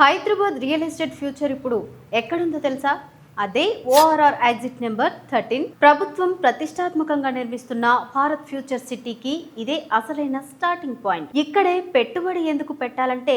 Hyderabad real estate future ఇప్పుడు ఎక్కడుందో తెలుసా? అదే ఓఆర్ఆర్ ఎగ్జిట్ నెంబర్ 13. ప్రభుత్వం ప్రతిష్టాత్మకంగా నిర్మిస్తున్న భారత్ ఫ్యూచర్ సిటీకి ఇదే అసలైన స్టార్టింగ్ పాయింట్. ఇక్కడే పెట్టుబడి ఎందుకు పెట్టాలంటే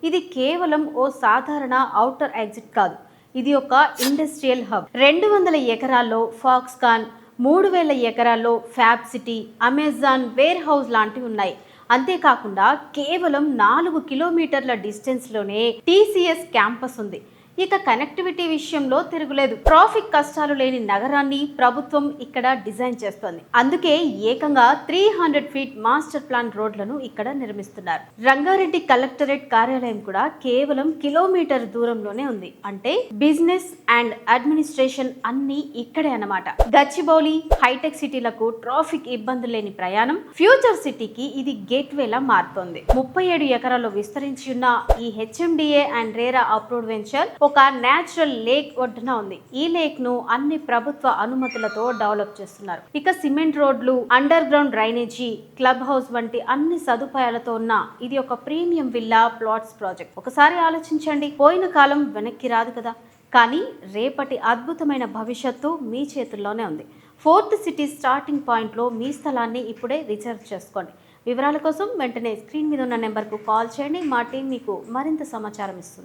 ఇది కేవలం ఓ సాధారణ ఔటర్ ఎగ్జిట్ కాదు. ఇది ఒక ఇండస్ట్రియల్ హబ్. 200 ఎకరాల్లో ఫాక్స్కాన్, 3000 ఎకరాల్లో fab city, Amazon warehouse లాంటివి ఉన్నాయి. అంతేకాకుండా కేవలం 4 కిలోమీటర్ల డిస్టెన్స్లోనే టీసీఎస్ క్యాంపస్ ఉంది. ఇక కనెక్టివిటీ విషయంలో తిరుగులేదు. ట్రాఫిక్ కష్టాలు లేని నగరాన్ని ప్రభుత్వం ఇక్కడ డిజైన్ చేస్తోంది. అందుకే ఏకంగా 300 ఫీట్ మాస్టర్ ప్లాన్ రోడ్లను ఇక్కడ నిర్మిస్తున్నారు. రంగారెడ్డి కలెక్టరేట్ కార్యాలయం కూడా కేవలం కిలోమీటర్ దూరంలోనే ఉంది. అంటే బిజినెస్ అండ్ అడ్మినిస్ట్రేషన్ అన్ని ఇక్కడే అన్నమాట. గచ్చిబౌలి, హైటెక్ సిటీలకు ట్రాఫిక్ ఇబ్బందులు లేని ప్రయాణం ఫ్యూచర్ సిటీకి ఇది గేట్వేలా మారుతోంది. 37 ఎకరాల్లో విస్తరించి ఉన్న ఈ HMDA and RERA approved venture ఒక నేచురల్ లేక్ ఒడ్డున ఉంది. ఈ లేక్ ను అన్ని ప్రభుత్వ అనుమతులతో డెవలప్ చేస్తున్నారు. ఇక సిమెంట్ రోడ్లు, under ground drainage, club house వంటి అన్ని సదుపాయాలతో ఉన్న ఇది ఒక ప్రీమియం విల్లా ప్లాట్స్ ప్రాజెక్ట్. ఒకసారి ఆలోచించండి, పోయిన కాలం వెనక్కి రాదు కదా, కానీ రేపటి అద్భుతమైన భవిష్యత్తు మీ చేతుల్లోనే ఉంది. 4th సిటీ స్టార్టింగ్ పాయింట్లో మీ స్థలాన్ని ఇప్పుడే రిజర్వ్ చేసుకోండి. వివరాల కోసం వెంటనే స్క్రీన్ మీద ఉన్న నెంబర్కు కాల్ చేయండి. మా టీం మీకు మరింత సమాచారం ఇస్తుంది.